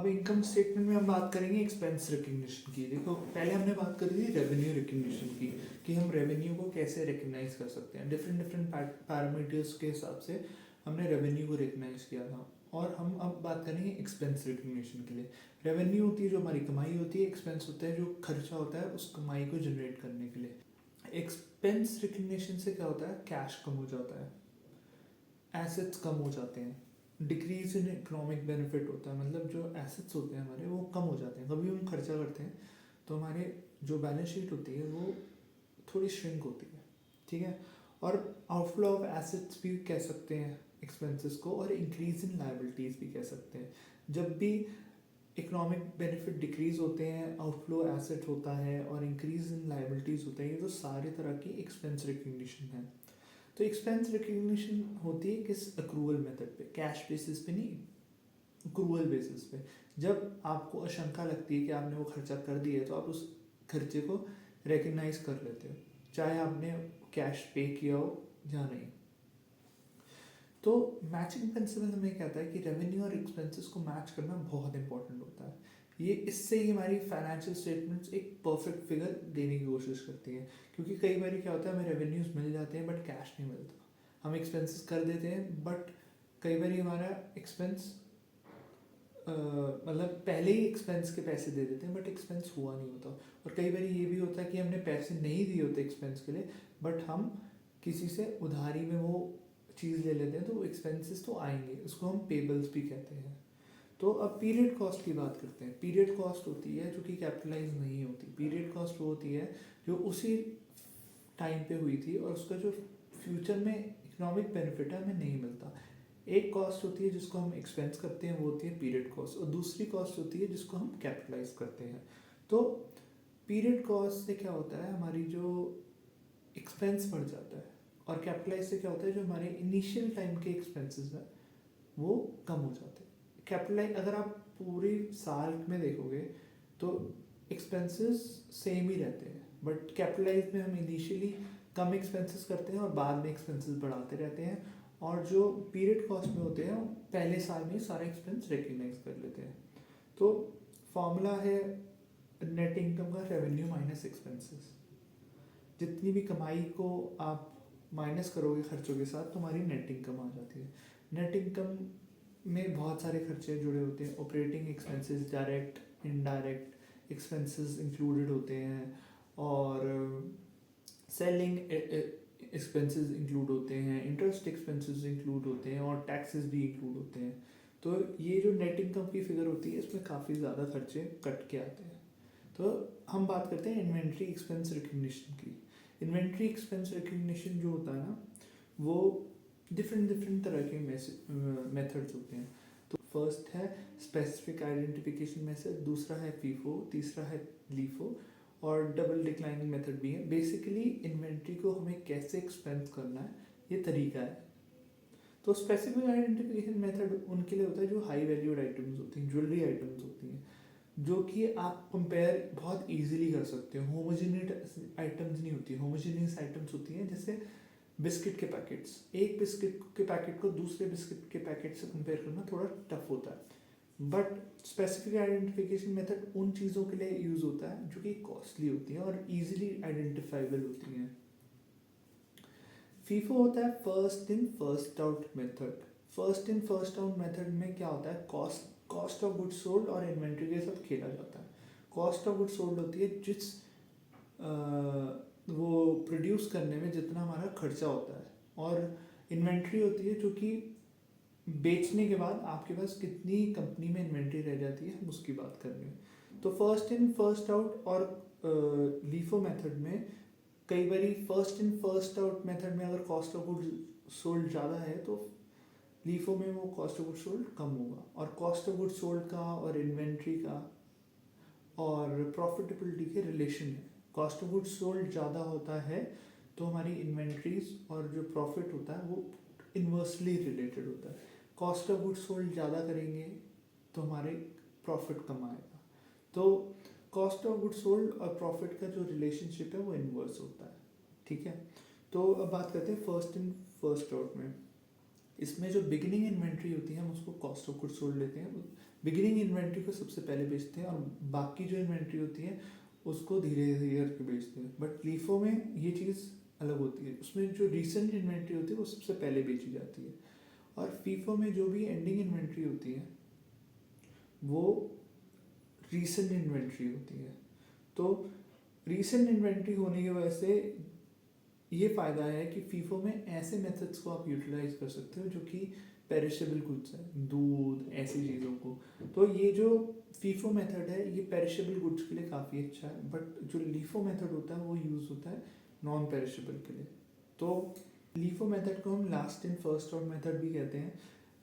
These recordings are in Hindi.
अब इनकम स्टेटमेंट में हम बात करेंगे एक्सपेंस रिकग्निशन की। देखो पहले हमने बात करी थी रेवेन्यू रिकग्निशन की, कि हम रेवेन्यू को कैसे रिकग्नाइज कर सकते हैं। डिफरेंट डिफरेंट पैरामीटर्स के हिसाब से हमने रेवेन्यू को रिकग्नाइज किया था। और हम अब बात करेंगे एक्सपेंस रिकग्निशन के लिए। रेवेन्यू होती है जो हमारी कमाई होती है, एक्सपेंस होता है जो खर्चा होता है उस कमाई को जनरेट करने के लिए। एक्सपेंस रिकग्निशन से क्या होता है, कैश कम हो जाता है, एसेट्स कम हो जाते हैं, डिक्रीज इन इकोनॉमिक बेनिफिट होता है, मतलब जो एसेट्स होते हैं हमारे वो कम हो जाते हैं। कभी हम खर्चा करते हैं तो हमारे जो बैलेंस शीट होती है वो थोड़ी श्रिंक होती है, ठीक है। और आउटफ्लो ऑफ एसेट्स भी कह सकते हैं एक्सपेंसेस को, और इंक्रीज इन लाइबिलिटीज़ भी कह सकते हैं। जब भी इकोनॉमिक बेनिफिट डिक्रीज होते हैं, आउटफ्लो एसेट होता है और इंक्रीज इन लाइबिलिटीज़ होता है, ये तो सारे तरह की एक्सपेंस रिकग्निशन है। तो एक्सपेंस रिकग्निशन होती है किस, अक्रूवल मेथड पे, कैश बेसिस पे नहीं, अक्रूवल बेसिस पे। जब आपको आशंका लगती है कि आपने वो खर्चा कर दिया है तो आप उस खर्चे को रिकग्नाइज कर लेते हो, चाहे आपने कैश पे किया हो या नहीं। तो मैचिंग प्रिंसिपल हमें कहता है कि रेवेन्यू और एक्सपेंसेस को मैच करना बहुत इंपॉर्टेंट होता है। ये इससे ही हमारी फाइनेंशियल स्टेटमेंट्स एक परफेक्ट फिगर देने की कोशिश करती हैं। क्योंकि कई बार क्या होता है, हमें रेवेन्यूज मिल जाते हैं बट कैश नहीं मिलता, हम एक्सपेंसेस कर देते हैं बट कई बार हमारा एक्सपेंस मतलब पहले ही एक्सपेंस के पैसे दे देते हैं बट एक्सपेंस हुआ नहीं होता। और कई बार ये भी होता है कि हमने पैसे नहीं दिए होते एक्सपेंस के लिए, बट हम किसी से उधारी में वो चीज़ ले लेते हैं, तो एक्सपेंसेस तो आएंगे, उसको हम पेबल्स भी कहते हैं। तो अब पीरियड कॉस्ट की बात करते हैं। पीरियड कॉस्ट होती है जो कि कैपिटलाइज नहीं होती। पीरियड कॉस्ट वो होती है जो उसी टाइम पे हुई थी और उसका जो फ्यूचर में इकोनॉमिक बेनिफिट है हमें नहीं मिलता। एक कॉस्ट होती है जिसको हम एक्सपेंस करते हैं, वो होती है पीरियड कॉस्ट, और दूसरी कॉस्ट होती है जिसको हम कैपिटलाइज करते हैं। तो पीरियड कॉस्ट से क्या होता है, हमारी जो एक्सपेंस बढ़ जाता है, और कैपिटलाइज से क्या होता है, जो हमारे इनिशियल टाइम के एक्सपेंसेस हैं वो कम हो जाते हैं। कैपिटलाइज अगर आप पूरी साल में देखोगे तो एक्सपेंसेस सेम ही रहते हैं, बट कैपिटलाइज में हम इनिशियली कम एक्सपेंसेस करते हैं और बाद में एक्सपेंसेस बढ़ाते रहते हैं। और जो पीरियड कॉस्ट में होते हैं पहले साल में सारा एक्सपेंस रिकग्नाइज कर लेते हैं। तो फॉर्मूला है नेट इनकम का, रेवेन्यू माइनस एक्सपेंसेस। जितनी भी कमाई को आप माइनस करोगे खर्चों के साथ, तुम्हारी नेट इनकम आ जाती है। नेट इनकम में बहुत सारे खर्चे जुड़े होते हैं, operating expenses, direct indirect expenses included होते हैं, और सेलिंग एक्सपेंसेस इंक्लूड होते हैं, इंटरेस्ट एक्सपेंसेस इंक्लूड होते हैं, और टैक्सेस भी इंक्लूड होते हैं। तो ये जो नेट इनकम की फिगर होती है इसमें काफ़ी ज़्यादा खर्चे कट के आते हैं। तो हम बात करते हैं इन्वेंट्री एक्सपेंस रिकग्निशन की। इन्वेंट्री एक्सपेंस रिकग्निशन जो होता है ना, वो डिफरेंट डिफरेंट तरह के मेथड्स होते हैं। तो फर्स्ट है स्पेसिफिक आइडेंटिफिकेशन मेथड, दूसरा है फीफो, तीसरा है लीफो, और डबल डिक्लाइनिंग मेथड भी है। बेसिकली इन्वेंट्री को हमें कैसे एक्सपेंस करना है ये तरीका है। तो स्पेसिफिक आइडेंटिफिकेशन मेथड उनके लिए होता है जो हाई वैल्यूड आइटम्स होती हैं, ज्वेलरी आइटम्स होती हैं, जो कि आप कंपेयर बहुत इजीली कर सकते हो। होमोजेनियस आइटम्स नहीं होती, होमोजेनियस आइटम्स होती हैं जैसे बिस्किट के पैकेट्स। एक बिस्किट के पैकेट को दूसरे बिस्किट के पैकेट से कंपेयर करना थोड़ा टफ होता है, बट स्पेसिफिक आइडेंटिफिकेशन मेथड उन चीज़ों के लिए यूज़ होता है जो कि कॉस्टली होती हैं और इजीली आइडेंटिफाइबल होती हैं। फीफो होता है first in first out method. First in first out method में क्या होता है, कॉस्ट ऑफ गुड्स सोल्ड और इन्वेंट्री के साथ खेला जाता है। कॉस्ट ऑफ गुड्स सोल्ड होती है जिस वो प्रोड्यूस करने में जितना हमारा खर्चा होता है, और इन्वेंट्री होती है जो कि बेचने के बाद आपके पास कितनी कंपनी में इन्वेंट्री रह जाती है, हम उसकी बात कर रहे हैं। तो फर्स्ट इन फर्स्ट आउट और लीफो मेथड में कई बार first in first out method में अगर कॉस्ट ऑफ गुड्स सोल्ड ज़्यादा है तो लीफो में वो कॉस्ट ऑफ गुड्स सोल्ड कम होगा। और कॉस्ट ऑफ गुड्स सोल्ड का और इन्वेंट्री का और प्रॉफिटेबिलिटी के रिलेशन है। कॉस्ट ऑफ गुड्स सोल्ड ज़्यादा होता है तो हमारी इन्वेंट्रीज और जो प्रॉफिट होता है वो इन्वर्सली रिलेटेड होता है। कॉस्ट ऑफ गुड्स सोल्ड ज़्यादा करेंगे तो हमारे प्रॉफिट कम आएगा। तो कॉस्ट ऑफ गुड्स सोल्ड और प्रॉफिट का जो रिलेशनशिप है वो इन्वर्स होता है, ठीक है। तो अब बात करते हैं फर्स्ट इन फर्स्ट आउट में। इसमें जो बिगिनिंग इन्वेंट्री होती है हम उसको कॉस्ट ऑफ गुड्स सोल्ड लेते हैं, बिगिनिंग इन्वेंट्री को सबसे पहले बेचते हैं और बाकी जो इन्वेंट्री होती है उसको धीरे धीरे करके बेचते हैं। बट लीफो में ये चीज़ अलग होती है, उसमें जो रिसेंट इन्वेंट्री होती है वो सबसे पहले बेची जाती है, और फीफो में जो भी एंडिंग इन्वेंट्री होती है वो रीसेंट इन्वेंट्री होती है। तो रीसेंट इन्वेंट्री होने की वजह से ये फ़ायदा है कि फीफो में ऐसे मेथड्स को आप यूटिलाइज कर सकते हो जो कि पेरिशेबल गुड्स हैं, दूध ऐसी चीज़ों को। तो ये जो फीफो मेथड है ये पेरिशेबल गुड्स के लिए काफ़ी अच्छा है, बट जो लीफो मेथड होता है वो यूज़ होता है नॉन पेरिशेबल के लिए। तो लीफो मेथड को हम last in first out method भी कहते हैं।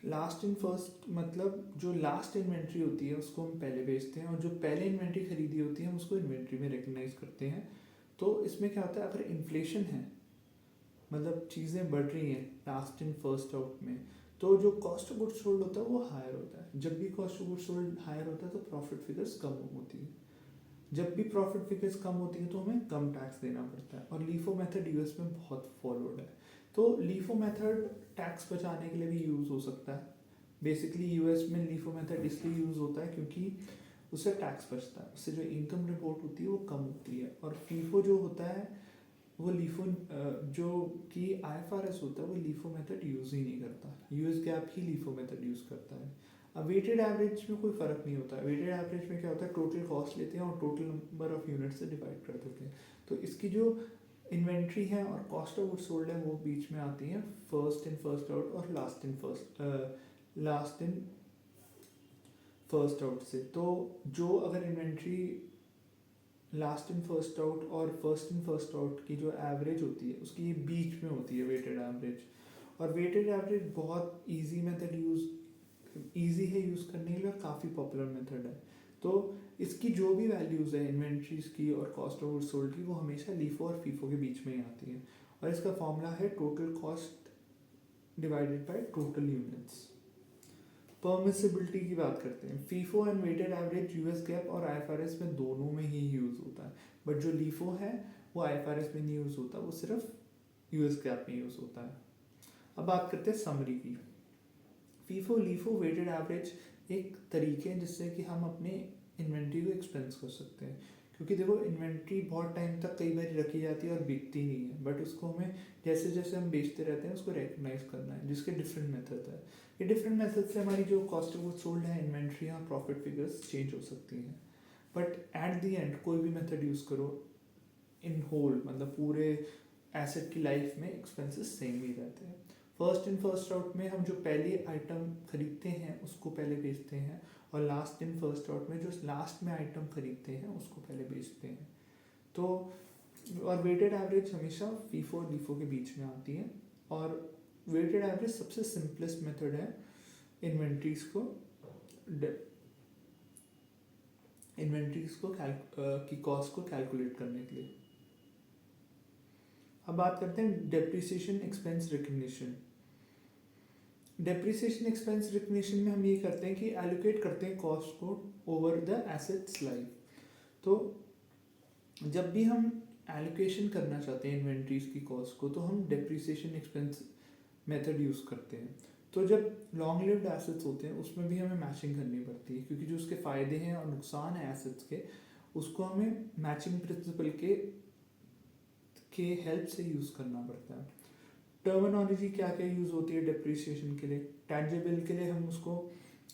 लास्ट इन फर्स्ट मतलब जो लास्ट इन्वेंट्री होती है उसको हम पहले बेचते हैं, और जो पहले इन्वेंट्री खरीदी होती है हम उसको इन्वेंट्री में रिकग्नाइज करते हैं। तो इसमें क्या होता है, अगर इन्फ्लेशन है मतलब चीज़ें बढ़ रही हैं लास्ट इन फर्स्ट आउट में, तो जो कॉस्ट ऑफ गुड्स सोल्ड होता है वो हायर होता है। जब भी cost of goods sold higher होता है तो प्रॉफिट फिगर्स कम होती है। जब भी प्रॉफिट फिगर्स कम होती है तो हमें कम टैक्स देना पड़ता है, और लीफो मेथड यूएस में बहुत फॉलोड है। तो लीफो मेथड टैक्स बचाने के लिए भी यूज़ हो सकता है। बेसिकली यूएस में लीफो मेथड इसलिए यूज़ होता है क्योंकि उससे टैक्स बचता है, उससे जो इनकम रिपोर्ट होती है वो कम होती है। और फीफो जो होता है वो लीफो जो कि आईएफआरएस होता है वो लीफो मेथड यूज़ ही नहीं करता, यूएस गैप ही लीफो मेथड यूज़ करता है। अब वेटेड एवरेज में कोई फ़र्क नहीं होता। वेटेड एवरेज में क्या होता है, टोटल कॉस्ट लेते हैं और टोटल नंबर ऑफ यूनिट से डिवाइड कर देते हैं। तो इसकी जो इन्वेंट्री है और कॉस्ट ऑफ गुड्स सोल्ड है वो बीच में आती है फर्स्ट इन फर्स्ट आउट और लास्ट इन फर्स्ट आउट से। तो जो अगर inventory last in first out और फर्स्ट इन फर्स्ट आउट की जो एवरेज होती है उसकी ये बीच में होती है वेटेड एवरेज। और वेटेड एवरेज बहुत इजी मेथड ईजी है यूज़ करने के लिए और काफ़ी पॉपुलर मेथड है। तो इसकी जो भी वैल्यूज़ है इन्वेंट्रीज की और कॉस्ट ऑफ गुड्स सोल्ड की वो हमेशा लीफो और फीफो के बीच में ही आती है, और इसका फॉर्मूला है total cost divided by total units. Permissibility की बात करते हैं, FIFO and weighted average US GAAP और आईएफआरएस में दोनों में ही यूज़ होता है, बट जो लीफो है वो आईएफआरएस में नहीं यूज़ होता, वो सिर्फ यूएस गैप में यूज़ होता है। अब बात करते हैं समरी की। फीफो लीफो वेटेड एवरेज एक तरीके हैं जिससे कि हम अपने इन्वेंट्री को एक्सपेंस कर सकते हैं, क्योंकि देखो इन्वेंट्री बहुत टाइम तक कई बार रखी जाती है और बिकती नहीं है, बट उसको हमें जैसे जैसे हम बेचते रहते हैं उसको रिकग्नाइज करना है, जिसके डिफरेंट मेथड है। ये डिफरेंट मेथड से हमारी जो कॉस्ट ऑफ गुड्स सोल्ड है, इन्वेंट्री और प्रॉफिट फिगर्स चेंज हो सकती हैं, बट एट द एंड कोई भी मेथड यूज़ करो इन होल मतलब पूरे एसेट की लाइफ में एक्सपेंसेस सेम ही रहते हैं। फर्स्ट इन फर्स्ट आउट में हम जो पहले आइटम खरीदते हैं उसको पहले बेचते हैं, और लास्ट इन फर्स्ट आउट में जो लास्ट में आइटम खरीदते हैं उसको पहले बेचते हैं। तो और वेटेड एवरेज हमेशा फीफो और लीफो के बीच में आती है, और वेटेड एवरेज सबसे सिंपलेस्ट मेथड है इन्वेंट्रीज को की कॉस्ट को कैलकुलेट करने के लिए। अब बात करते हैं depreciation expense recognition. Depreciation expense recognition में हम ये करते हैं कि एलोकेट करते हैं कॉस्ट को ओवर द एसेट्स लाइफ। तो जब भी हम एलोकेशन करना चाहते हैं इन्वेंट्रीज की कॉस्ट को तो हम डेप्रिसिएशन एक्सपेंस मेथड यूज़ करते हैं। तो जब लॉन्ग लिव्ड एसेट्स होते हैं उसमें भी हमें मैचिंग करनी पड़ती है, क्योंकि जो उसके फ़ायदे हैं और नुकसान है एसेट्स के उसको हमें मैचिंग प्रिंसिपल के हेल्प से यूज़ करना पड़ता है। टर्मिनोलॉजी क्या क्या यूज़ होती है डेप्रिसिएशन के लिए। टैंजिबल के लिए हम उसको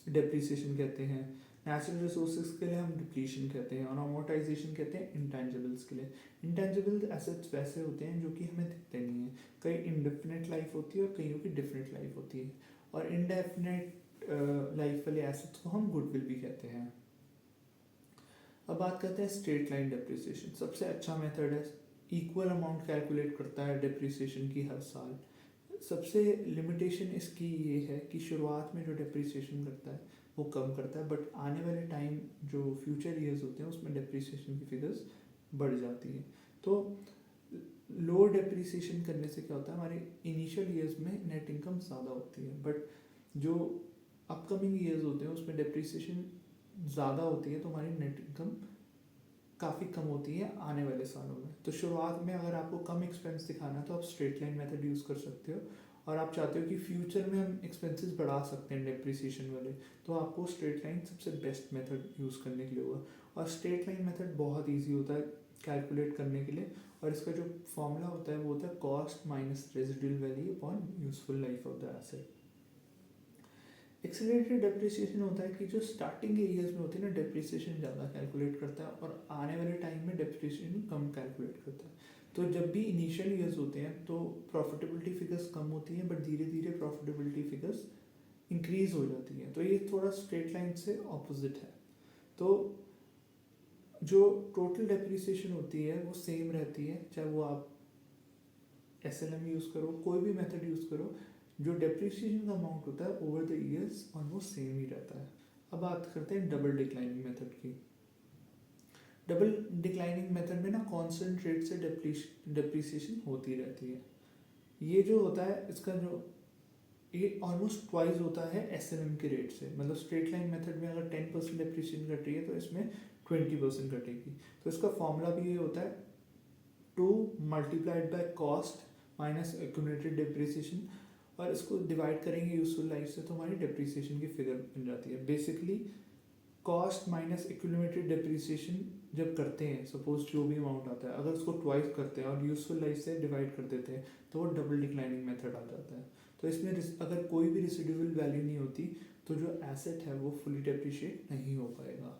डेप्रिसिएशन कहते हैं, नेचुरल रिसोर्सेज के लिए हम डिप्लीशन कहते हैं, और अमोर्टाइजेशन कहते हैं इंटेंजिबल्स के लिए। इंटेंजिबल एसेट्स वैसे होते हैं जो कि हमें दिखते नहीं हैं, कई इंडेफिनेट लाइफ होती है और कईयों की डिफरेंट लाइफ होती है, और इंडेफिनेट लाइफ वाले एसेट्स को हम गुडविल भी कहते हैं। अब बात करते हैं स्ट्रेट लाइन डेप्रिसिएशन। सबसे अच्छा मेथड है, इक्वल अमाउंट कैलकुलेट करता है डेप्रिसिएशन की हर साल। सबसे लिमिटेशन इसकी ये है कि शुरुआत में जो डेप्रिसिएशन करता है वो कम करता है, बट आने वाले टाइम जो फ्यूचर ईयर्स होते हैं उसमें डेप्रिसिएशन की फिगर्स बढ़ जाती है। तो लो डेप्रिसिएशन करने से क्या होता है, हमारे इनिशियल ईयर्स में नेट इनकम ज़्यादा होती है, बट जो अपकमिंग ईयर्स होते हैं उसमें डेप्रिसिएशन ज़्यादा होती है, तो हमारी नेट इनकम काफ़ी कम होती है आने वाले सालों में। तो शुरुआत में अगर आपको कम एक्सपेंस दिखाना है तो आप स्ट्रेट लाइन मेथड यूज़ कर सकते हो, और आप चाहते हो कि फ्यूचर में हम एक्सपेंसेस बढ़ा सकते हैं डेप्रिसिएशन वाले, तो आपको स्ट्रेट लाइन सबसे बेस्ट मेथड यूज़ करने के लिए होगा। और स्ट्रेट लाइन मेथड बहुत ईजी होता है कैलकुलेट करने के लिए, और इसका जो फॉर्मूला होता है वो होता है cost minus residual value upon useful life of the asset. Accelerated depreciation होता है कि जो स्टार्टिंग के ईयर्स में होती है ना, डेप्रिसिएशन ज़्यादा कैलकुलेट करता है और आने वाले टाइम में डेप्रिसिएशन कम कैलकुलेट करता है। तो जब भी इनिशियल ईयर्स होते हैं तो प्रॉफिटेबिलिटी फिगर्स कम होती हैं, बट धीरे धीरे प्रॉफिटेबिलिटी फिगर्स इंक्रीज हो जाती हैं। तो ये थोड़ा स्ट्रेट लाइन से ऑपोजिट है। तो जो टोटल डेप्रिसिएशन होती है वो सेम रहती है, चाहे वो आप SLM यूज़ करो, कोई भी मेथड यूज़ करो, जो डेप्रिसिएशन का अमाउंट होता है over the years almost same ही रहता है। अब बात करते हैं डबल डिक्लाइनिंग मेथड की। डबल डिक्लाइनिंग मेथड में ना कांस्टेंट रेट से डेप्रिसिएशन होती रहती है। ये जो होता है इसका जो ये ऑलमोस्ट ट्वाइस होता है SLM के रेट से। मतलब स्ट्रेट लाइन मेथड में अगर 10% डेप्रिसिएशन घट रही है तो इसमें 20% घटेगी। तो इसका फॉर्मूला भी ये होता है 2 multiplied by cost minus accumulated depreciation, और इसको डिवाइड करेंगे यूजफुल लाइफ से तो हमारी डेप्रिसिएशन की फिगर बन जाती है। Basically cost minus accumulated depreciation जब करते हैं, सपोज जो भी अमाउंट आता है अगर उसको ट्वाइस करते हैं और यूजफुल लाइफ से डिवाइड कर देते हैं तो वो डबल डिक्लाइनिंग मेथड आ जाता है। तो इसमें अगर कोई भी रेसिडुअल वैल्यू नहीं होती तो जो एसेट है वो फुली डेप्रिशिएट नहीं हो पाएगा।